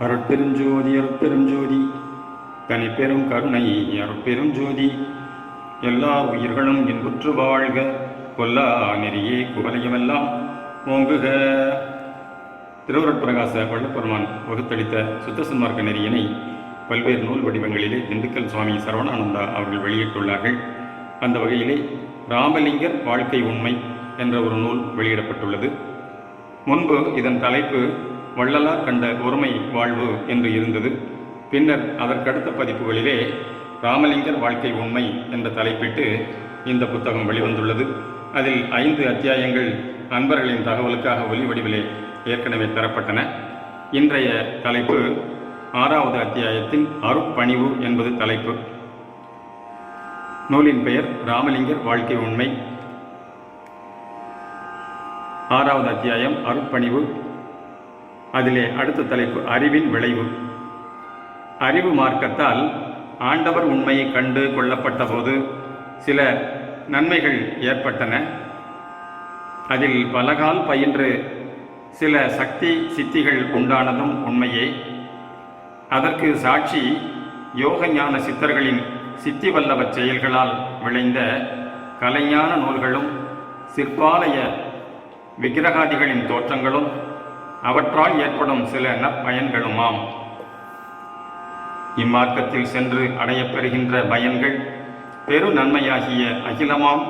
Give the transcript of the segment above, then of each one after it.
அருட்பெருஞ்சோதி அருட்பெருஞ்சோதி தனிப்பெரும் கருணை அருட்பெருஞ்சோதி எல்லா உயிர்களும் இன்புற்று வாழ்க கொல்லா நெறியே குவலையுமெல்லாம் ஓங்குக. திருவருட்பிரகாச வள்ளப்பெருமான் வகுத்தளித்த சுத்த சன்மார்க்க நெறியினை பல்வேறு நூல் வடிவங்களிலே திண்டுக்கல் சுவாமி சரவணானந்தா அவர்கள் வெளியிட்டுள்ளார்கள். அந்த வகையிலே ராமலிங்கர் வாழ்க்கை உண்மை என்ற ஒரு நூல் வெளியிடப்பட்டுள்ளது. முன்பு இதன் தலைப்பு வள்ளலார் கண்ட ஒருமை வாழ்வு என்று இருந்தது. பின்னர் அதற்கடுத்த பதிப்புகளிலே ராமலிங்கர் வாழ்க்கை உண்மை என்ற தலைப்பிட்டு இந்த புத்தகம் வெளிவந்துள்ளது. அதில் 5 அத்தியாயங்கள் நண்பர்களின் தகவலுக்காக ஒலி வடிவிலே ஏற்கனவே தரப்பட்டன. இன்றைய தலைப்பு 6வது அத்தியாயத்தின் அருட்பணிவு என்பது தலைப்பு. நூலின் பெயர் ராமலிங்கர் வாழ்க்கை உண்மை. 6வது அத்தியாயம் அருட்பணிவு. அதிலே அடுத்த தலைப்பு அறிவின் விளைவு. அறிவு மார்க்கத்தால் ஆண்டவர் உண்மையை கண்டு கொள்ளப்பட்ட போது சில நன்மைகள் ஏற்பட்டன. அதில் பலகால் பயின்று சில சக்தி சித்திகள் உண்டானதும் உண்மையே. அதற்கு சாட்சி யோக ஞான சித்தர்களின் சித்தி வல்லவ செயல்களால் விளைந்த கலைஞான நூல்களும் சிற்பாலய விக்கிரகாதிகளின் தோற்றங்களும் அவற்றால் ஏற்படும் சில நற்பயன்களுமாம். இம்மார்க்கத்தில் சென்று அடையப்பெறுகின்ற பயன்கள் பெரு நன்மையாகிய அகிலமாம்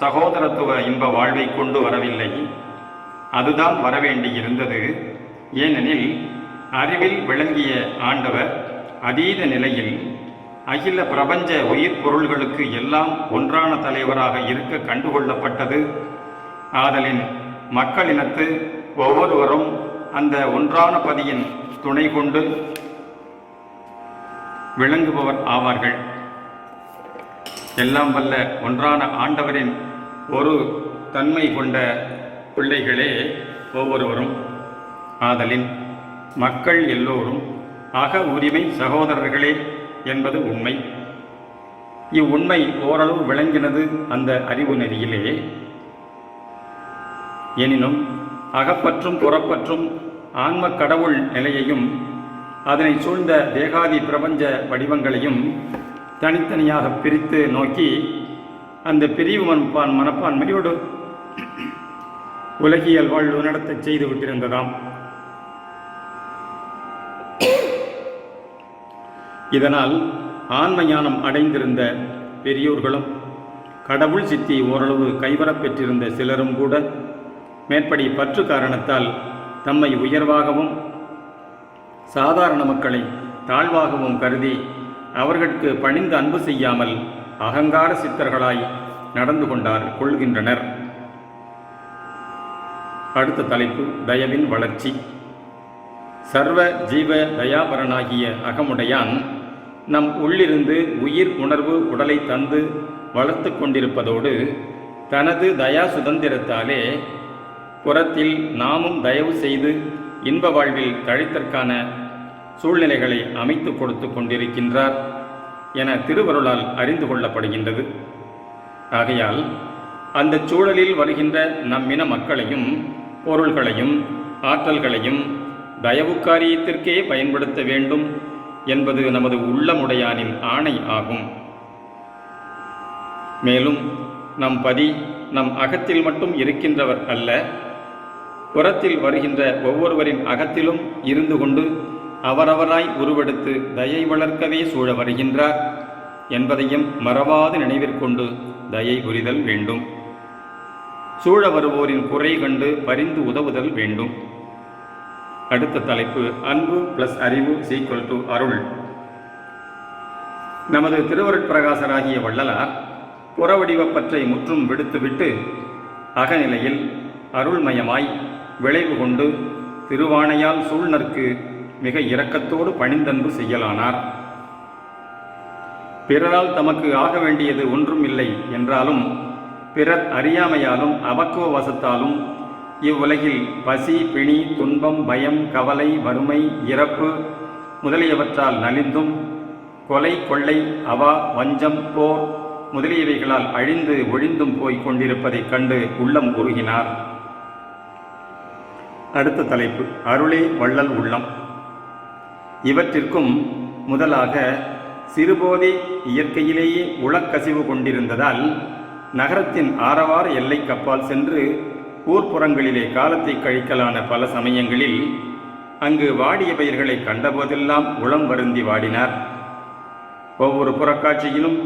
சகோதரத்துவ இன்ப வாழ்வை கொண்டு வரவில்லை. அதுதான் வரவேண்டியிருந்தது. ஏனெனில் அறிவில் விளங்கிய ஆண்டவர் அதீத நிலையில் அகில பிரபஞ்ச உயிர் பொருள்களுக்கு எல்லாம் ஒன்றான தலைவராக இருக்க கண்டுகொள்ளப்பட்டது. ஆதலின் மக்களினத்து ஒவ்வொருவரும் அந்த ஒன்றான பதியின் துணை கொண்டு விளங்குபவர் ஆவார்கள். எல்லாம் வல்ல ஒன்றான ஆண்டவரின் ஒரு தன்மை கொண்ட பிள்ளைகளே ஒவ்வொருவரும். ஆதலின் மக்கள் எல்லோரும் அக உரிமை சகோதரர்களே என்பது உண்மை. இவ்வுண்மை ஓரளவு விளங்கினது அந்த அறிவு நெறியிலே. எனினும் அகப்பற்றும் புறப்பற்றும் ஆன்ம கடவுள் நிலையையும் அதனை சூழ்ந்த தேகாதி பிரபஞ்ச வடிவங்களையும் தனித்தனியாக பிரித்து நோக்கி அந்த பிரிவு மனப்பான்மையோடு உலகியல் வாழ்வு நடத்த செய்து விட்டிருந்ததாம். இதனால் ஆன்ம ஞானம் அடைந்திருந்த பெரியோர்களும் கடவுள் சித்தி ஓரளவு கைவரப் பெற்றிருந்த சிலரும் கூட மேற்படி பற்று காரணத்தால் தம்மை உயர்வாகவும் சாதாரண மக்களை தாழ்வாகவும் கருதி அவர்களுக்கு பணிந்து அன்பு செய்யாமல் அகங்கார சித்தர்களாய் நடந்து கொள்கின்றனர். அடுத்த தலைப்பு தயவின் வளர்ச்சி. சர்வ ஜீவ தயாபரனாகிய அகமுடையான் நம் உள்ளிருந்து உயிர் உணர்வு உடலை தந்து வளர்த்து கொண்டிருப்பதோடு தனது தயா சுதந்திரத்தாலே புறத்தில் நாமும் தயவு செய்து இன்ப வாழ்வில் தழைத்தற்கான சூழ்நிலைகளை அமைத்து கொடுத்து கொண்டிருக்கின்றார் என திருவருளால் அறிந்து கொள்ளப்படுகின்றது. ஆகையால் அந்த சூழலில் வருகின்ற நம்மின மக்களையும் பொருள்களையும் ஆற்றல்களையும் தயவு காரியத்திற்கே பயன்படுத்த வேண்டும் என்பது நமது உள்ளமுடையானின் ஆணை ஆகும். மேலும் நம் பதி நம் அகத்தில் மட்டும் இருக்கின்றவர் அல்ல, புறத்தில் வருகின்ற ஒவ்வொருவரின் அகத்திலும் இருந்து கொண்டு அவரவராய் உருவெடுத்து தயை வளர்க்கவே சூழ வருகின்றார் என்பதையும் மறவாது நினைவிற்கொண்டு தயை புரிதல் வேண்டும். சூழ வருவோரின் குறை கண்டு பரிந்து உதவுதல் வேண்டும். அடுத்த தலைப்பு அன்பு + அறிவு = அருள். நமது திருவருட்பிரகாசராகிய வள்ளலார் புறவடிவப்பற்றை முற்றும் விடுத்துவிட்டு அகநிலையில் அருள்மயமாய் விளைவு கொண்டு திருவாணையால் சூழ்நர்க்கு மிக இரக்கத்தோடு பணிந்தன்பு செய்யலானார். பிறரால் தமக்கு ஆக வேண்டியது ஒன்றும் இல்லை என்றாலும் பிறர் அறியாமையாலும் அபக்குவ வசத்தாலும் இவ்வுலகில் பசி பிணி துன்பம் பயம் கவலை வறுமை இறப்பு முதலியவற்றால் நலிந்தும் கொலை கொள்ளை அவா வஞ்சம் போர் முதலியவைகளால் அழிந்து ஒழிந்தும் போய்க் கொண்டிருப்பதைக் கண்டு உள்ளம் உருகினார். அடுத்த தலைப்பு அருளே வள்ளல் உள்ளம். இவற்றிற்கும் முதலாக சிறுபோதே இயற்கையிலேயே உளக்கசிவு கொண்டிருந்ததால் நகரத்தின் ஆரவார எல்லைக்கு அப்பால் சென்று ஊர்ப்புறங்களிலே காலத்தை கழிக்கலான பல சமயங்களில் அங்கு வாடிய பயிர்களை கண்டபோதெல்லாம் உளம் வருந்தி வாடினார். ஒவ்வொரு புறக்காட்சியிலும்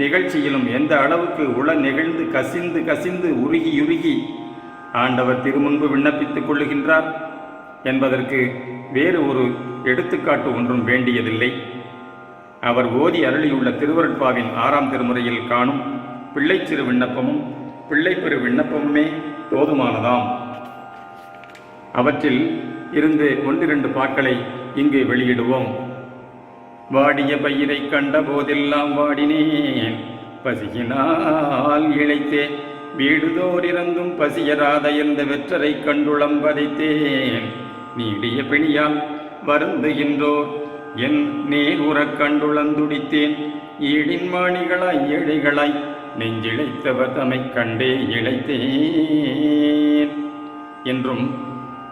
நிகழ்ச்சியிலும் எந்த அளவுக்கு உள நெகிழ்ந்து கசிந்து கசிந்து உருகி ஆண்டவர் திருமுன்பு விண்ணப்பித்துக் கொள்ளுகின்றார் என்பதற்கு வேறு ஒரு எடுத்துக்காட்டு ஒன்றும் வேண்டியதில்லை. அவர் ஓதி அருளியுள்ள திருவருட்பாவின் 6ஆம் திருமுறையில் காணும் பிள்ளைச்சிறு விண்ணப்பமும் பிள்ளைப்பெரு விண்ணப்பமுமே போதுமானதாம். அவற்றில் இருந்து 1-2 பாக்களை இங்கு வெளியிடுவோம். வாடிய பயிரை கண்ட போதெல்லாம் வாடினேன், பசியினால் இழைத்தேன், வீடுதோறிறந்தும் பசியராத எந்த வெற்றரை கண்டுளம் பதைத்தேன், நீடிய பிணியால் வருந்துகின்றோர் என் நேர் உறக் கண்டுளந்துடித்தேன், ஈடின் மாணிகளாய் ஏழைகளாய் நெஞ்சிழைத்தவர் தமை கண்டே இழைத்தேன் என்றும்,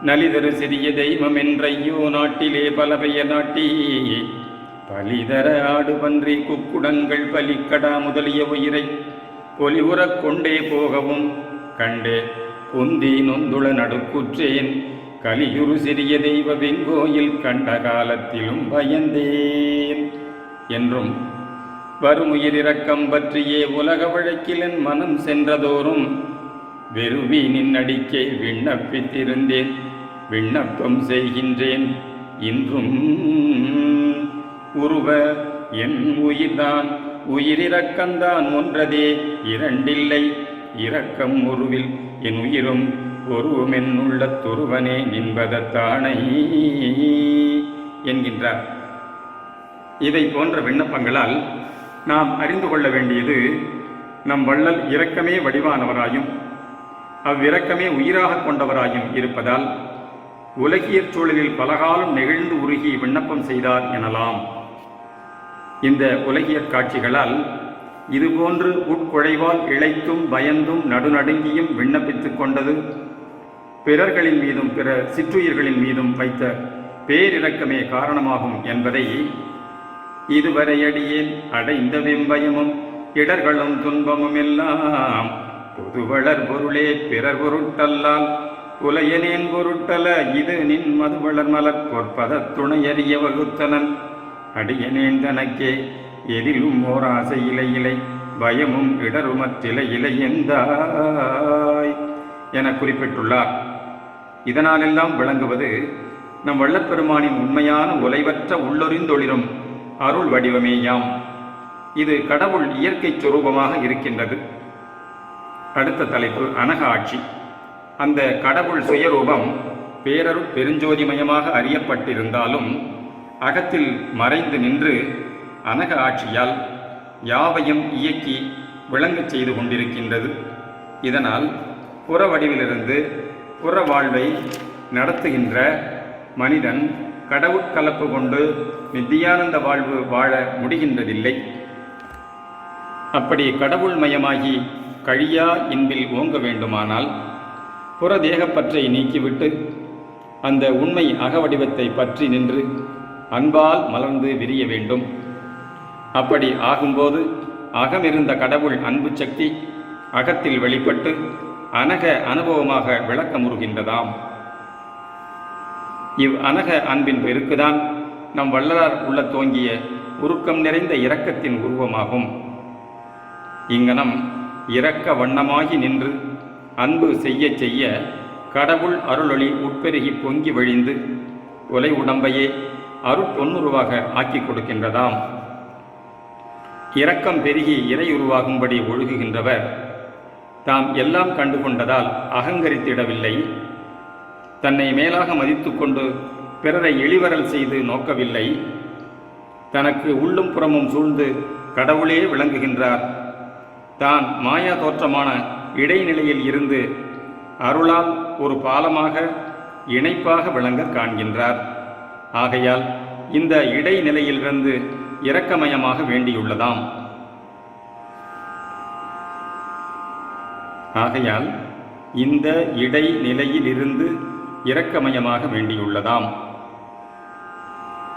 நலிதரு சிறிய தெய்வம் என்றையோ நாட்டிலே பல பெயர் நாட்டி, பலிதர ஆடு பன்றி குக்குடங்கள் பலிக்கடா முதலிய உயிரை பொலிவுறக் கொண்டே போகவும் கண்டே பொந்தி நொந்துள நடுக்குற்றேன், கலியுறு சிறிய தெய்வ வெங்கோயில் கண்ட காலத்திலும் பயந்தேன் என்றும், வருமுயிரிறக்கம் பற்றியே உலக வழக்கில் என் மனம் சென்றதோறும் வெறுவி நின்னடிக்கே விண்ணப்பித்திருந்தேன், விண்ணப்பம் செய்கின்றேன் இன்றும், உருவ என் உயிர்தான் உயிரிறக்கந்தான் ஒன்றதே இரண்டில்லை, இரக்கம் உருவில் என் உயிரும் ஒருவமென் உள்ள துருவனே நின்பதத்தானை என்கின்றார். இதை போன்ற விண்ணப்பங்களால் நாம் அறிந்து கொள்ள வேண்டியது, நம் வள்ளல் இரக்கமே வடிவானவராயும் அவ்விரக்கமே உயிராக கொண்டவராயும் இருப்பதால் உலகியற் சூழலில் பலகாலம் நெகிழ்ந்து உருகி விண்ணப்பம் செய்தார் எனலாம். இந்த உலகியற் காட்சிகளால் இதுபோன்று உட்குழைவால் இழைத்தும் பயந்தும் நடுநடுங்கியும் விண்ணப்பித்துக் கொண்டது பிறர்களின் மீதும் பிற சிற்றுயிர்களின் மீதும் வைத்த பேரிரக்கமே காரணமாகும் என்பதை இதுவரை அடியேன் அடைந்த வெம்பயமும் இடர்களும் துன்பமும் எல்லாம் பொதுவளர் பொருளே பிறர் பொருட்டல்லால் புலையனேன் பொருட்டல இது நின் மதுவளர் மலர் பொற்பத துணையறிய வகுத்தனன் அடியனேன் தனக்கே எதிலும் ஓர் ஆசை இலை இலை பயமும் இடருமற்றிலை இலை எந்தாய் என குறிப்பிட்டுள்ளார். இதனாலெல்லாம் விளங்குவது நம் வள்ளற்பெருமானின் உண்மையான உலைவற்ற உள்ளொறிந்தொளிரும் அருள் வடிவமேயாம். இது கடவுள் இயற்கை சொரூபமாக இருக்கின்றது. அடுத்த தலைப்பு அனக ஆட்சி. அந்த கடவுள் சுயரூபம் பேரருட் பெருஞ்சோதிமயமாக அறியப்பட்டிருந்தாலும் அகத்தில் மறைந்து நின்று அனக ஆட்சியால் யாவையும் இயக்கி விளங்கச் செய்து கொண்டிருக்கின்றது. இதனால் புற வடிவிலிருந்து புற வாழ்வை நடத்துகின்ற மனிதன் கடவுட்கலப்பு கொண்டு நித்தியானந்த வாழ்வு வாழ முடிகின்றதில்லை. அப்படி கடவுள் மயமாகி கழியா இன்பில் ஓங்க வேண்டுமானால் புற தேகப்பற்றை நீக்கிவிட்டு அந்த உண்மை அகவடிவத்தை பற்றி நின்று அன்பால் மலர்ந்து விரிய வேண்டும். அப்படி ஆகும்போது அகமிருந்த கடவுள் அன்பு சக்தி அகத்தில் வெளிப்பட்டு அனக அனுபவமாக விளக்கமுறுகின்றதாம். இவ் அனக அன்பின் பெருக்குதான் நம் வள்ளலார் உள்ள தோங்கிய உருக்கம் நிறைந்த இரக்கத்தின் உருவமாகும். இங்கனம் இரக்க வண்ணமாகி நின்று அன்பு செய்ய செய்ய கடவுள் அருளொளி உட்பெருகி பொங்கி வழிந்து ஒலை உடம்பையே அருட்பொன்னுருவாக ஆக்கி கொடுக்கின்றதாம். இரக்கம் பெருகி இறை உருவாகும்படி ஒழுகுகின்றவர் தாம் எல்லாம் கண்டு கொண்டதால் அகங்கரித்திடவில்லை, தன்னை மேலாக மதித்து கொண்டு பிறரை எளிவரல் செய்து நோக்கவில்லை. தனக்கு உள்ளும் புறமும் சூழ்ந்து கடவுளே விளங்குகின்றார். தான் மாயா தோற்றமான இடைநிலையில் இருந்து அருளால் ஒரு பாலமாக இணைப்பாக விளங்க காண்கின்றார். ஆகையால் இந்த இடைநிலையிலிருந்து இரக்கமயமாக வேண்டியுள்ளதாம். ஆகையால் இந்த இடைநிலையிலிருந்து இரக்கமயமாக வேண்டியுள்ளதாம்.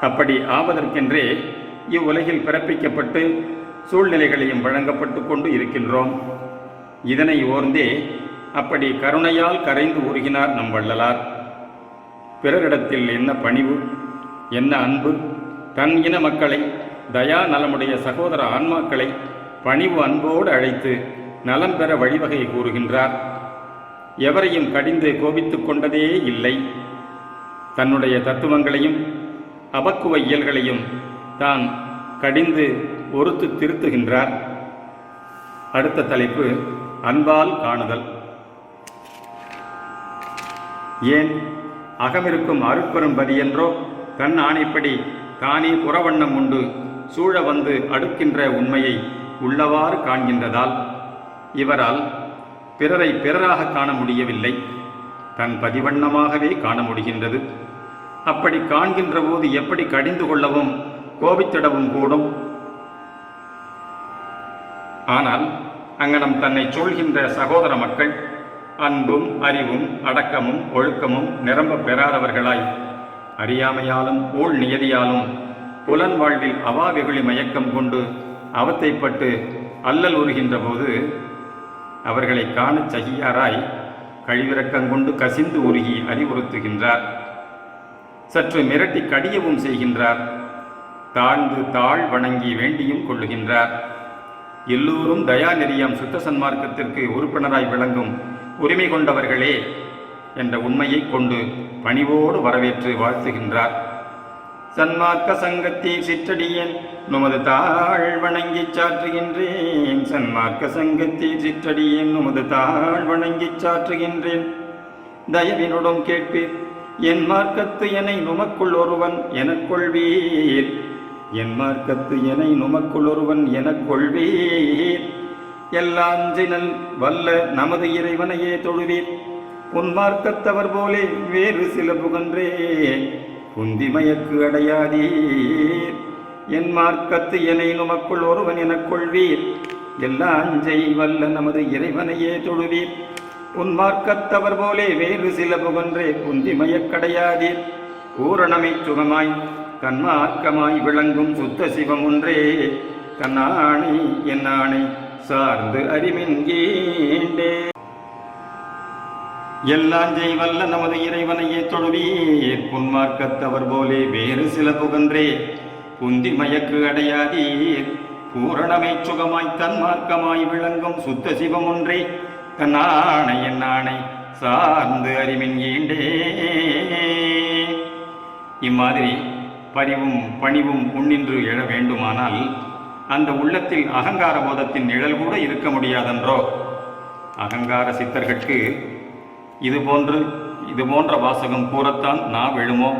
அப்படி ஆவதற்கென்றே இவ்வுலகில் பிறப்பிக்கப்பட்டு சூழ்நிலைகளையும் வழங்கப்பட்டு கொண்டு இருக்கின்றோம். இதனை ஓர்ந்தே அப்படி கருணையால் கரைந்து உருகினார் நம் வள்ளலார். பிறரிடத்தில் என்ன பணிவு, என்ன அன்பு, தன் இன மக்களை, தயா நலமுடைய சகோதர ஆன்மாக்களை பணிவு அன்போடு அழைத்து நலம் பெற வழிவகை கூறுகின்றார். எவரையும் கடிந்து கோபித்துக் கொண்டதே இல்லை. தன்னுடைய தத்துவங்களையும் அபக்குவ இயல்களையும் தான் கடிந்து ஒருத்து திருத்துகின்றார். அடுத்த தலைப்பு அன்பால் காணுதல். ஏன் அகமிருக்கும் அருட்பெரும் பதியென்றோ தன் ஆணைப்படி தானே புறவண்ணம் உண்டு சூழ வந்து அடுக்கின்ற உண்மையை உள்ளவாறு காண்கின்றதால் இவரால் பிறரை பிறராக காண முடியவில்லை, தன் பதிவண்ணமாகவே காண முடிகின்றது. அப்படி காண்கின்ற போது எப்படி கடிந்து கொள்ளவும் கோபித்திடவும் கூடும்? ஆனால் அங்கனம் தன்னை சொல்கின்ற சகோதர மக்கள் அன்பும் அறிவும் அடக்கமும் ஒழுக்கமும் நிரம்ப பெறாதவர்களாய் அறியாமையாலும் ஊழ் நியதியாலும் புலன் வாழ்வில் அவாவெகுளி மயக்கம் கொண்டு அவத்தைப்பட்டு அல்லல் உறுகின்ற போது அவர்களை காணச் சகியாராய் கழிவிறக்கங்கொண்டு கசிந்து உருகி அறிவுறுத்துகின்றார். சற்று மிரட்டி கடியவும் செய்கின்றார். தாழ்ந்து தாழ் வணங்கி வேண்டியும் கொள்ளுகின்றார். எல்லோரும் தயா நெறியாம் சுத்த சன்மார்க்கத்திற்கு உறுப்பினராய் விளங்கும் உரிமை கொண்டவர்களே என்ற உண்மையை கொண்டு பணிவோடு வரவேற்று வாழ்த்துகின்றார். சன்மார்க்க சங்கத்தீர் சிற்றடியேன் நுமது தாழ் வணங்கி சாற்றுகின்றேன். சன்மார்க்க சங்கத்தீர் சிற்றடியேன் நுமது தாழ் வணங்கி சாற்றுகின்றேன். தயவினுடன் கேட்பீர் என் மார்க்கத்து எனை நுமக்குள் ஒருவன் எனக் கொள்வீர். என் மார்க்கத்து எனை நுமக்குள் ஒருவன் எனக் கொள்வீர். எல்லாஞ்சினல் வல்ல நமது இறைவனையே தொழுவீர். உன்மார்க்கத்தவர் போலே வேறு சில புகன்றே புந்திமயக்கு அடையாதீர். என் மார்க்கத்து எனை நுமக்குள் ஒருவன் எனக் கொள்வீர். எல்லாஞ்சை வல்ல நமது இறைவனையே தொழுவீர். உன்மார்க்கத்தவர் போலே வேறு சில புகன்றே புந்திமயக்கடையாதீர். பூரணமை சுகமாய் தன்மார்க்கமாய் விளங்கும் சுத்த சிவம் ஒன்றே தன்னாணை என் ஆணை சார்ந்து அறிவின்கீண்டே. எல்லாஞ்சை வல்ல நமது இறைவனையே தொழுவீர். புன்மார்க்கத்தவர் போலே வேறு சில புகன்றே புந்தி மயக்கு அடையாதீர். பூரணமை சுகமாய் தன்மார்க்கமாய் விளங்கும் சுத்த சிவம் ஒன்றே தன்னாணை என் ஆணை சார்ந்து அறிவின்கீண்டே. இம்மாதிரி பரிவும் பணிவும் உன்னின்று எழ வேண்டுமானால் அந்த உள்ளத்தில் அகங்கார போதத்தின் நிழல் கூட இருக்க முடியாதென்றோ? அகங்கார சித்தர்களுக்கு இது போன்ற வாசகம் கூறத்தான் நான் விழுமோ?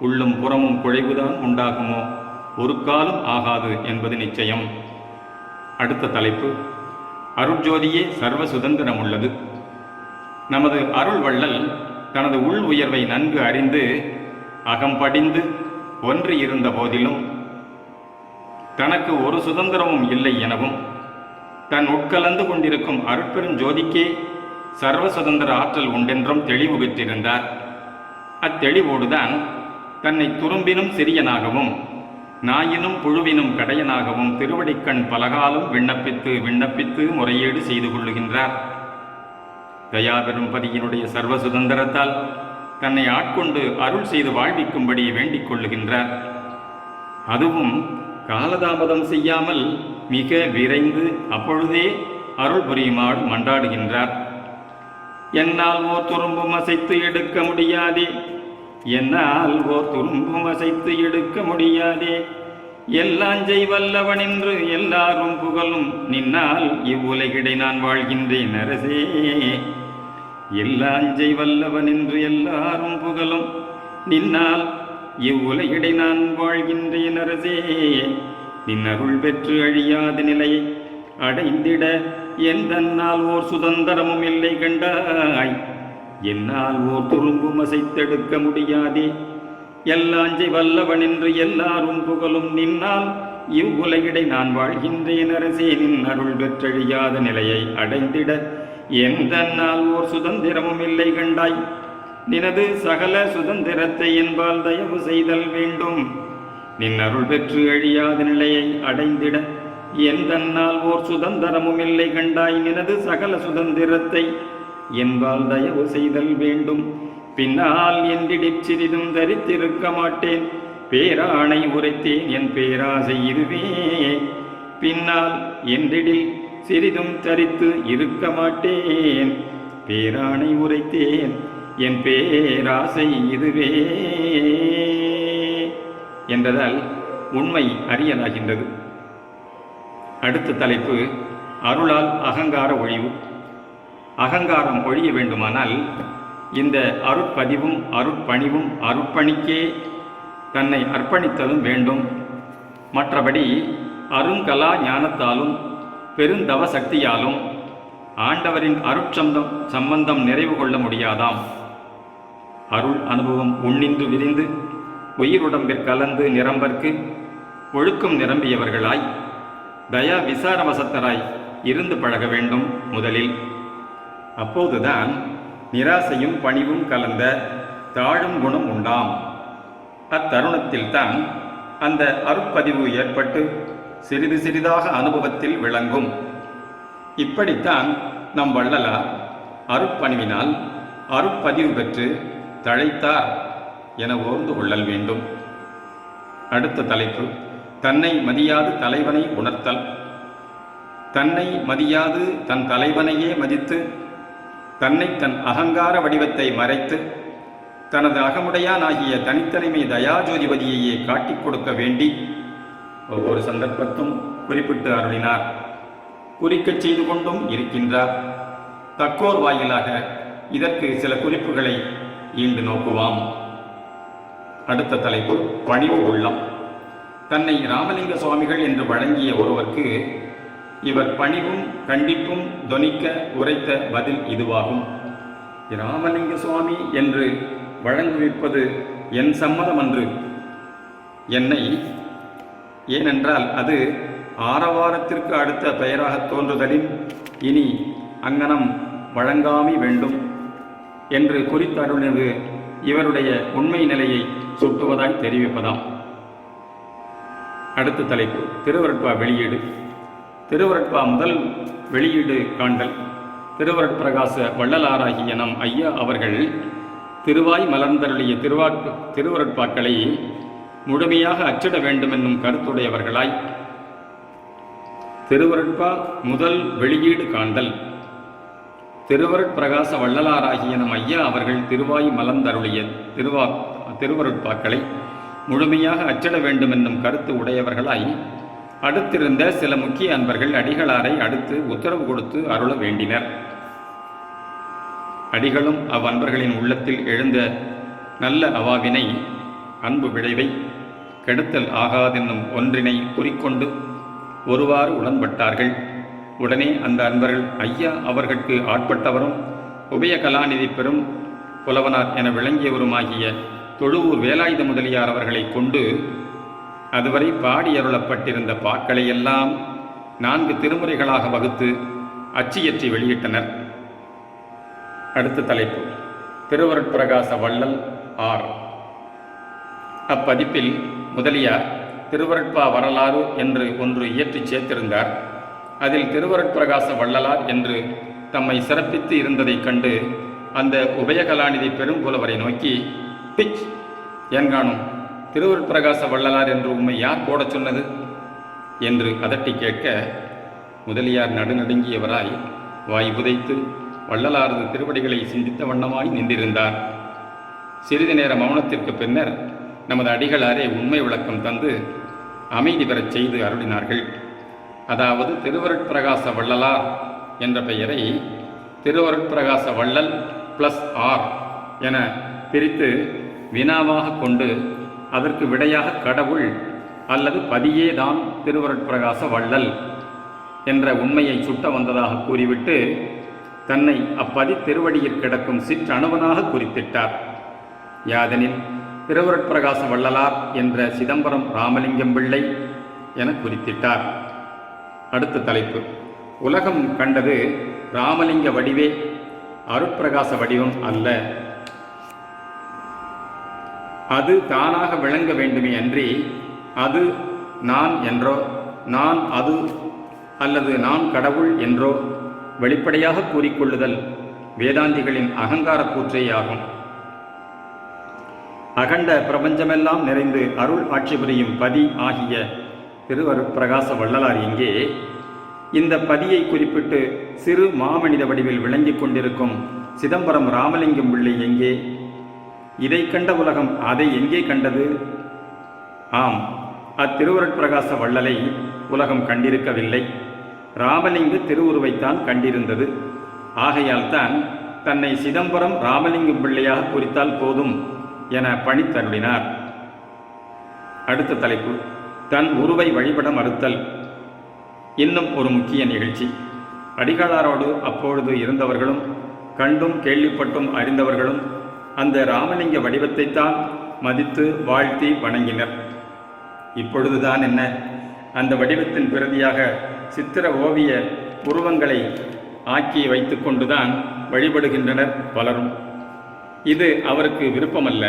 உள்ளும் புறமும் குழைவுதான் உண்டாகுமோ? ஒரு காலம் ஆகாது என்பது நிச்சயம். அடுத்த தலைப்பு அருட்ஜோதியே சர்வ சுதந்திரம் உள்ளது. நமது அருள் வள்ளல் தனது உள் உயர்வை நன்கு அறிந்து அகம்படிந்து ஒன்று இருந்த போதிலும் தனக்கு ஒரு சுதந்திரமும் இல்லை எனவும் தன் உட்கலந்து கொண்டிருக்கும் அருட்பெருஞ்சோதிக்கே சர்வ சுதந்திர ஆற்றல் உண்டென்றும் தெளிவு பெற்றிருந்தார். அத்தெளிவோடுதான் தன்னை துரும்பினும் சிறியனாகவும் நாயினும் புழுவினும் கடையனாகவும் திருவடிக்கண் பலகாலும் விண்ணப்பித்து முறையீடு செய்து கொள்ளுகின்றார். தயாபெரும் பதியினுடைய சர்வ சுதந்திரத்தால் தன்னை ஆட்கொண்டு அருள் செய்து வாழ்விக்கும்படி வேண்டிக் கொள்ளுகின்றார். அதுவும் காலதாமதம் செய்யாமல் மிக விரைந்து அப்பொழுதே அருள் புரியுமாறு மன்றாடுகின்றார். என்னால் ஓர் துரும்பும் அசைத்து எடுக்க முடியாதே, என்னால் ஓர் துரும்பும் அசைத்து எடுக்க முடியாதே. எல்லாஞ்சை வல்லவனென்று எல்லாரும் புகழும் நின்னால் இவ்வுலகிடை நான் வாழ்கின்றேன் அரசே. எல்லாஞ்சை வல்லவனென்று எல்லாரும் புகழும் நின்னால் இவ்வுலகிடை நான் வாழ்கின்றேன் அரசே. நின் அருள் பெற்று அழியாத நிலையை அடைந்திட எந்தன்னால் ஓர் சுதந்திரமும் இல்லை கண்டாய். என்னால் ஓர் துரும்பும் அசைத்தெடுக்க முடியாதே. எல்லாஞ்சை வல்லவனென்று எல்லாரும் புகழும் நின்னால் இவ்வுலகிடை நான் வாழ்கின்றேன் அரசே. நின் அருள் பெற்றழியாத நிலையை அடைந்திட எந்தன்னால் ஓர் சுதந்திரமும் இல்லை கண்டாய். நினது சகல சுதந்திரத்தை என்பால் தயவு செய்தல் வேண்டும். நின் அருள் பெற்று அழியாத நிலையை அடைந்திட என் தன்னால் ஓர் சுதந்திரமும் இல்லை கண்டாய். நினது சகல சுதந்திரத்தை என்பால் தயவு செய்தல் வேண்டும். பின்னால் என்றிடிற் சிறிதும் தரித்திருக்க மாட்டேன், பேராணை உரைத்தேன் என் பேராசை இதுவே. பின்னால் என்றிடில் சிறிதும் தரித்து இருக்க மாட்டேன், பேராணை உரைத்தேன் என் பேராசை இதுவே என்றதால் உண்மை அறியலாகின்றது. அடுத்த தலைப்பு அருளால் அகங்கார ஒழிவு. அகங்காரம் ஒழிய வேண்டுமானால் இந்த அருட்பதிவும் அருட்பணிவும் அருட்பணிக்கே தன்னை அர்ப்பணித்தலும் வேண்டும். மற்றபடி அருங்கலா ஞானத்தாலும் பெருந்தவ சக்தியாலும் ஆண்டவரின் சம்பந்தம் நிறைவு கொள்ள முடியாதாம். அருள் அனுபவம் உண்ணின்று விரிந்து உயிருடம்பிற் கலந்து நிரம்பற்கு ஒழுக்கம் நிரம்பியவர்களாய் தயா விசாரவசத்தராய் இருந்து பழக வேண்டும் முதலில். அப்போதுதான் நிராசையும் பணிவும் கலந்த தாழும் குணம் உண்டாம். அத்தருணத்தில்தான் அந்த அருட்பதிவு ஏற்பட்டு சிறிது சிறிதாக அனுபவத்தில் விளங்கும். இப்படித்தான் நம் வள்ளலார் அருட்பணிவினால் அருட்பதிவு பெற்று தழைத்தார் என ஓர்ந்து கொள்ளல் வேண்டும். அடுத்த தலைப்பு தன்னை மதியாது தலைவனை உணர்த்தல். தன்னை மதியாது தன் தலைவனையே மதித்து தன்னை தன் அகங்கார வடிவத்தை மறைத்து தனது அகமுடையானாகிய தனித்தலைமை தயாஜோதிபதியையே காட்டிக் கொடுக்க வேண்டி ஒவ்வொரு சந்தர்ப்பத்தும் குறிப்பிட்டு அருளினார். குறிக்கச் செய்து கொண்டும் இருக்கின்றார். தக்கோர் வாயிலாக இதற்கு சில குறிப்புகளை ஈண்டு நோக்குவாம். அடுத்த தலைப்பு பணிவு உள்ளம். தன்னை ராமலிங்க சுவாமிகள் என்று வழங்கிய ஒருவருக்கு இவர் பணிவும் கண்டிப்பும் தொனிக்க உரைத்த பதில் இதுவாகும். ராமலிங்க சுவாமி என்று வழங்குவிப்பது என் சம்மதமன்று என்னை, ஏனென்றால் அது ஆரவாரத்திற்கு அடுத்த பெயராக தோன்றுதலின் இனி அங்கனம் வழங்காமி வேண்டும் என்று குறித்தருளினது இவருடைய உண்மை நிலையை சுட்டுவதாய் தெரிவிப்பதாம். அடுத்த தலைப்பு திருவருட்பா வெளியீடு. திருவருட்பா முதல் வெளியீடு காண்டல். திருவருட்பிரகாச வள்ளலாராகிய நம் ஐயா அவர்கள் திருவாய் மலர்ந்தருளிய திருவருட்பாக்களை முழுமையாக அச்சிட வேண்டுமென்னும் கருத்துடையவர்களாய் திருவருட்பா முதல் வெளியீடு காண்டல். திருவருட்பிரகாச வள்ளலாராகிய நம் ஐயா அவர்கள் திருவாய் மலர்ந்தருளிய திருவருட்பாக்களை முழுமையாக அச்சிட வேண்டுமென்னும் கருத்து உடையவர்களாய் அடுத்திருந்த சில முக்கிய அன்பர்கள் அடிகளாரை அடுத்து உத்தரவு கொடுத்து அருள வேண்டினர். அடிகளும் அவ்வன்பர்களின் உள்ளத்தில் எழுந்த நல்ல அவாவினை, அன்பு விளைவை கெடுத்தல் ஆகாதென்னும் ஒன்றினை குறிக்கொண்டு ஒருவாறு உடன்பட்டார்கள். உடனே அந்த அன்பர்கள் ஐயா அவர்களுக்கு ஆட்பட்டவரும் உபய கலாநிதி பெரும் புலவனார் என விளங்கியவருமாகிய தொழுவூர் வேலாயுத முதலியார் அவர்களை கொண்டு அதுவரை பாடியருளப்பட்டிருந்த பாக்களையெல்லாம் 4 திருமுறைகளாக வகுத்து அச்சியற்றி வெளியிட்டனர். அடுத்த தலைப்பு திருவருட்பிரகாச வள்ளல் ஆர். அப்பதிப்பில் முதலியார் திருவருட்பா வரலாறு என்று ஒன்று இயற்றி சேர்த்திருந்தார். அதில் திருவருட்பிரகாச வள்ளலார் என்று தம்மை சிறப்பித்து இருந்ததைக் கண்டு அந்த உபயகலாநிதி பெரும்புலவரை நோக்கி, பிச் என்காணும், திருவருட்பிரகாச வள்ளலார் என்று உம்மை யார் போடச் சொன்னது என்று அதட்டி கேட்க, முதலியார் நடுநடுங்கியவராய் வாய் புதைத்து வள்ளலாரது திருவடிகளை சிந்தித்த வண்ணமாய் நின்றிருந்தார். சிறிது நேர மௌனத்திற்கு பின்னர் நமது அடிகளாரே உண்மை விளக்கம் தந்து அமைதி பெறச் செய்து அருளினார்கள். அதாவது திருவருட்பிரகாச வள்ளலார் என்ற பெயரை திருவருட்பிரகாச வள்ளல் +R என பிரித்து வினாவாக கொண்டு அதற்கு விடையாக கடவுள் அல்லது பதியேதான் திருவருட்பிரகாச வள்ளல் என்ற உண்மையை சுட்ட வந்ததாக கூறிவிட்டு தன்னை அப்பதி திருவடியில் கிடக்கும் சிற்றணுவனாக குறித்திட்டார். யாதெனில் திருவருட்பிரகாச வள்ளலார் என்ற சிதம்பரம் ராமலிங்கம் பிள்ளை என குறித்திட்டார். அடுத்த தலைப்பு உலகம் கண்டது ராமலிங்க வடிவே, அருட்பிரகாச வடிவம் அல்ல. அது தானாக விளங்க வேண்டுமே அன்றி அது நான் என்றோ நான் அது அல்லது நான் கடவுள் என்றோ வெளிப்படையாக கூறிக்கொள்ளுதல் வேதாந்திகளின் அகங்கார கூற்றேயாகும். அகண்ட பிரபஞ்சமெல்லாம் நிறைந்து அருள் ஆட்சி புரியும் பதி ஆகிய திருவருட்பிரகாச வள்ளலார் எங்கே? இந்த பதியை குறிப்பிட்டு சிறு மாமனித வடிவில் விளங்கிக் கொண்டிருக்கும் சிதம்பரம் ராமலிங்கம் பிள்ளை எங்கே? இதை கண்ட உலகம் அதை எங்கே கண்டது? ஆம், அத்திருவருட்பிரகாச வள்ளலை உலகம் கண்டிருக்கவில்லை. ராமலிங்க திருவுருவைத்தான் கண்டிருந்தது. ஆகையால் தான் தன்னை சிதம்பரம் ராமலிங்கம் பிள்ளையாக குறித்தால் போதும் என பணித்தருளினார். அடுத்த தலைப்பு, தன் உருவை வழிபட மறுத்தல். இன்னும் ஒரு முக்கிய நிகழ்ச்சி. அடிகளாரோடு அப்பொழுது இருந்தவர்களும் கண்டும் கேள்விப்பட்டும் அறிந்தவர்களும் அந்த ராமலிங்க வடிவத்தைத்தான் மதித்து வாழ்த்தி வணங்கினர். இப்பொழுதுதான் என்ன, அந்த வடிவத்தின் பிரதியாக சித்திர ஓவிய உருவங்களை ஆக்கி வைத்து கொண்டுதான் வழிபடுகின்றனர் பலரும். இது அவருக்கு விருப்பமல்ல.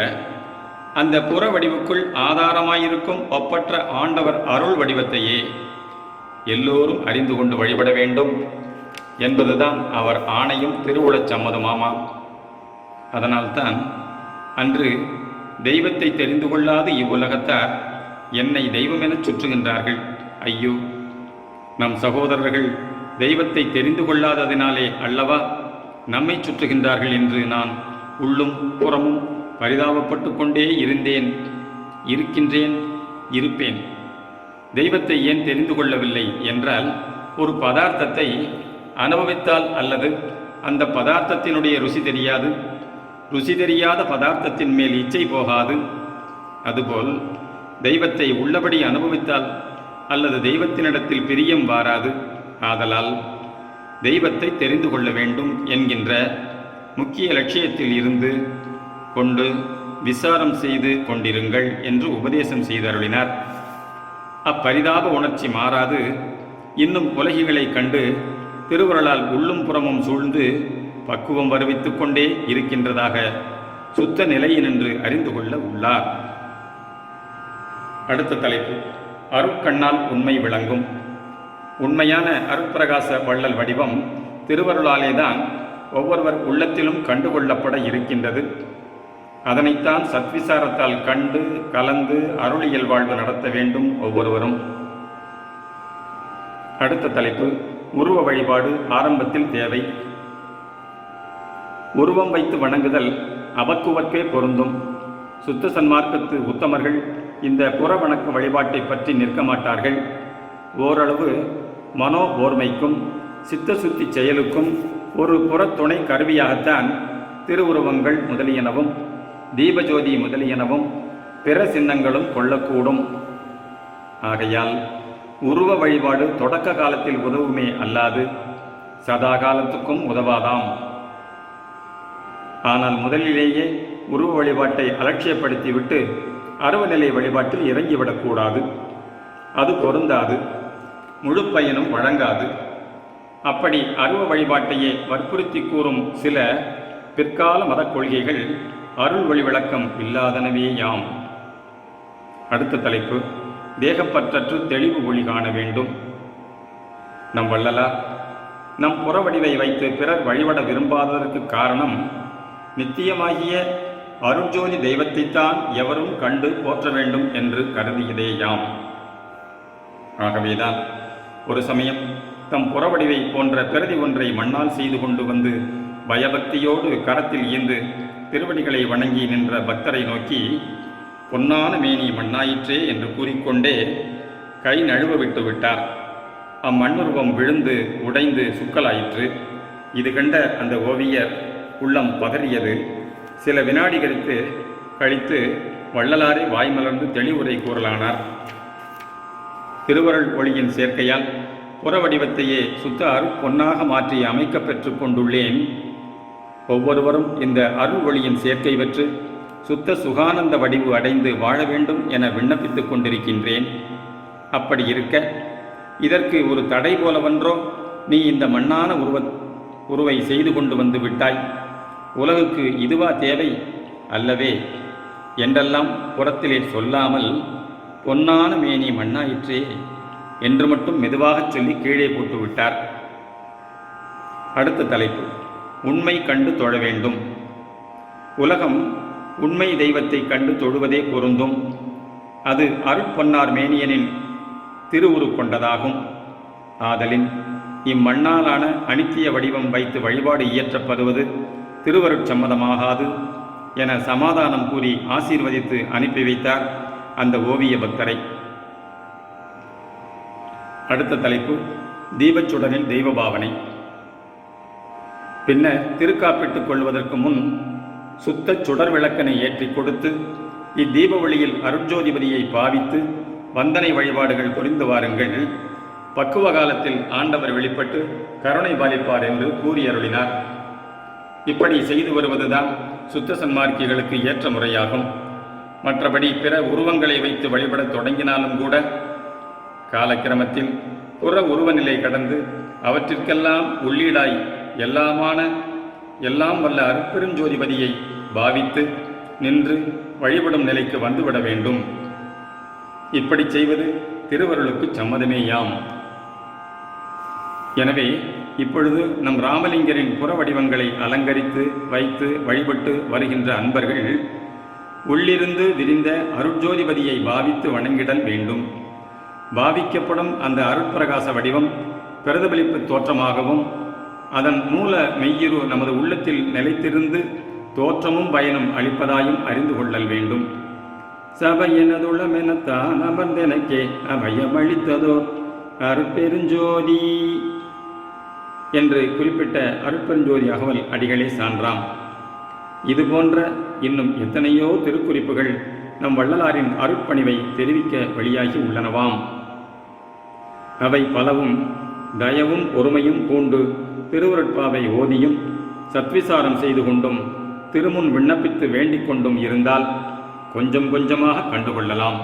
அந்த புற வடிவுக்குள் ஆதாரமாயிருக்கும் ஒப்பற்ற ஆண்டவர் அருள் வடிவத்தையே எல்லோரும் அறிந்து கொண்டு வழிபட வேண்டும் என்பதுதான் அவர் ஆணையும் திருவுளச் சம்மதமாமாம். அதனால்தான் அன்று தெய்வத்தை தெரிந்து கொள்ளாத இவ்வுலகத்தார் என்னை தெய்வம் எனச் சுற்றுகின்றார்கள். ஐயோ, நம் சகோதரர்கள் தெய்வத்தை தெரிந்து கொள்ளாததினாலே அல்லவா நம்மை சுற்றுகின்றார்கள் என்று நான் உள்ளும் புறமும் பரிதாபப்பட்டு கொண்டே இருக்கின்றேன், இருப்பேன். தெய்வத்தை ஏன் தெரிந்து கொள்ளவில்லை என்றால், ஒரு பதார்த்தத்தை அனுபவித்தால் அல்லது அந்த பதார்த்தத்தினுடைய ருசி தெரியாது. ருசி தெரியாத பதார்த்தத்தின் மேல் இச்சை போகாது. அதுபோல் தெய்வத்தை உள்ளபடி அனுபவித்தால் அல்லது தெய்வத்தினிடத்தில் பிரியம் வாராது. ஆதலால் தெய்வத்தை தெரிந்து கொள்ள வேண்டும் என்கின்ற முக்கிய லட்சியத்தில் இருந்து கொண்டு விசாரம் செய்து கொண்டிருங்கள் என்று உபதேசம் செய்தருளினார். அப்பரிதாப உணர்ச்சி மாறாது இன்னும் உலகிகளை கண்டு திருவருளால் உள்ளும் புறமும் சூழ்ந்து பக்குவம் வருவித்துக் கொண்டே இருக்கின்றதாக சுத்த நிலையினின்று அறிந்து கொள்ள உள்ளார். அடுத்த தலைப்பு, அருட்கண்ணால் உண்மை விளங்கும். உண்மையான அருட்பிரகாச வள்ளல் வடிவம் திருவருளாலேதான் ஒவ்வொருவர் உள்ளத்திலும் கண்டுகொள்ளப்பட இருக்கின்றது. அதனைத்தான் சத்விசாரத்தால் கண்டு கலந்து அருளியல் வாழ்வு நடத்த வேண்டும் ஒவ்வொருவரும். அடுத்த தலைப்பு, உருவ வழிபாடு ஆரம்பத்தில் தேவை. உருவம் வைத்து வணங்குதல் அபக்குவர்க்கே பொருந்தும். சுத்த சன்மார்க்கத்து உத்தமர்கள் இந்த புற வணக்க வழிபாட்டை பற்றி நிற்க மாட்டார்கள். ஓரளவு மனோ ஓர்மைக்கும் சித்த சுத்தி செயலுக்கும் ஒரு புறத்துணை கருவியாகத்தான் திருவுருவங்கள் முதலியனவும் தீபஜோதி முதலியனவும் பிற சின்னங்களும் கொள்ளக்கூடும். ஆகையால் உருவ வழிபாடு தொடக்க காலத்தில் உதவுமே அல்லாது சதா காலத்துக்கும் உதவாதாம். ஆனால் முதலிலேயே உருவ வழிபாட்டை அலட்சியப்படுத்திவிட்டு அருவநிலை வழிபாட்டில் இறங்கிவிடக்கூடாது. அது பொருந்தாது, முழு பயனும் வழங்காது. அப்படி அருவ வழிபாட்டையே வற்புறுத்தி கூறும் சில பிற்கால மத கொள்கைகள் அருள் வழி விளக்கம் இல்லாதனவேயாம். அடுத்த தலைப்பு, தேகப்பற்றற்று தெளிவு ஒளி காண வேண்டும். நம் வள்ளலார் நம் புறவடிவை வைத்து பிறர் வழிபட விரும்பாததற்கு காரணம் நித்தியமாகிய அருட்ஜோதி தெய்வத்தைத்தான் எவரும் கண்டு போற்ற வேண்டும் என்று கருதியதேயாம். ஆகவேதான் ஒரு சமயம் தம் புறவடிவை போன்ற பிரதி ஒன்றை மண்ணால் செய்து கொண்டு வந்து பயபக்தியோடு கரத்தில் ஈந்து திருவடிகளை வணங்கி நின்ற பக்தரை நோக்கி, பொன்னான மேனி மண்ணாயிற்றே என்று கூறிக்கொண்டே கை நழுவ விட்டு விட்டார். அம்மண்ணுருவம் விழுந்து உடைந்து சுக்கலாயிற்று. இது கண்ட அந்த ஓவியர் உள்ளம் பதறியது. சில வினாடிகளுக்கு கழித்து வள்ளலாரை வாய்மலர்ந்து தெளிவுரை கூறலானார். திருவருள் ஒளியின் சேர்க்கையால் புறவடிவத்தையே சுத்த அருள் பொன்னாக மாற்றி அமைக்க பெற்று கொண்டுள்ளேன். ஒவ்வொருவரும் இந்த அருள் ஒளியின் சேர்க்கை பெற்று சுத்த சுகானந்த வடிவு அடைந்து வாழ வேண்டும் என விண்ணப்பித்துக் கொண்டிருக்கின்றேன். அப்படி இருக்க இதற்கு ஒரு தடை போலவன்றோ நீ இந்த மண்ணான உருவை செய்து கொண்டு வந்து விட்டாய். உலகுக்கு இதுவா தேவை? அல்லவே. என்றெல்லாம் புறத்திலே சொல்லாமல் பொன்னான மேனி மண்ணாயிற்றே என்று மட்டும் மெதுவாகச் சொல்லி கீழே போட்டு விட்டார். அடுத்த தலைப்பு, உண்மை கண்டு தொழ வேண்டும். உலகம் உண்மை தெய்வத்தை கண்டு தொழுவதே பொருந்தும். அது அருட்பொன்னார் மேனியனின் திருவுரு கொண்டதாகும். ஆதலின் இம்மண்ணாலான அனித்திய வடிவம் வைத்து வழிபாடு இயற்றப்படுவது திருவருட்சம்மதமாகாது என சமாதானம் கூறி ஆசீர்வதித்து அனுப்பி வைத்தார் அந்த ஓவிய பக்தரை. அடுத்த தலைப்பு, தீபச்சுடரில் தெய்வ பாவனை. பின்னர் திருக்காப்பிட்டுக் கொள்வதற்கு முன் சுத்த சுடர் விளக்கனை ஏற்றி கொடுத்து இத்தீப ஒளியில் அருட்ஜோதிபதியை பாவித்து வந்தனை வழிபாடுகள் புரிந்து வாருங்கள், பக்குவ காலத்தில் ஆண்டவர் வெளிப்பட்டு கருணை பாலிப்பார் என்று கூறி அருளினார். இப்படி செய்து வருவதுதான் சுத்த சன்மார்க்கிகளுக்கு ஏற்ற முறையாகும். மற்றபடி பிற உருவங்களை வைத்து வழிபடத் தொடங்கினாலும் கூட காலக்கிரமத்தில் புற உருவநிலை கடந்து அவற்றிற்கெல்லாம் உள்ளீடாய் எல்லாம் வல்ல அருட்பெருஞ்சோதிபதியை பாவித்து நின்று வழிபடும் நிலைக்கு வந்துவிட வேண்டும். இப்படி செய்வது திருவருளுக்கு சம்மதமேயாம். எனவே இப்பொழுது நம் ராமலிங்கரின் புற வடிவங்களை அலங்கரித்து வைத்து வழிபட்டு வருகின்ற அன்பர்கள் உள்ளிருந்து விரிந்த அருட்ஜோதிபதியை பாவித்து வணங்கிடல் வேண்டும். பாவிக்கப்படும் அந்த அருட்பிரகாச வடிவம் பிரதிபலிப்பு தோற்றமாகவும் அதன் மூல மெய்யிரு நமது உள்ளத்தில் நிலைத்திருந்து தோற்றமும் பயனும் அளிப்பதாயும் அறிந்து கொள்ளல் வேண்டும். சபையனதுளமெனத்தான் அமர்ந்தெனக்கே அபயமளித்ததோ அருட்பெருஞ்சோதி என்று குறிப்பிட்ட அருட்பெருஞ்சோதி அகவல் அடிகளே சான்றாம். இதுபோன்ற இன்னும் எத்தனையோ திருக்குறிப்புகள் நம் வள்ளலாரின் அருட்பணிவை தெரிவிக்க வெளியாகி உள்ளனவாம். அவை பலவும் தயவும் பொறுமையும் பூண்டு திருவருட்பாவை ஓதியும் சத்விசாரம் செய்து கொண்டும் திருமுன் விண்ணப்பித்து வேண்டிக் கொண்டும் இருந்தால் கொஞ்சம் கொஞ்சமாக கண்டுகொள்ளலாம்.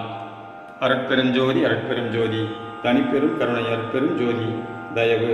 அருட்பெருஞ்சோதி அருட்பெருஞ்சோதி தனிப்பெரும் கருணை அருட்பெருஞ்சோதி தயவு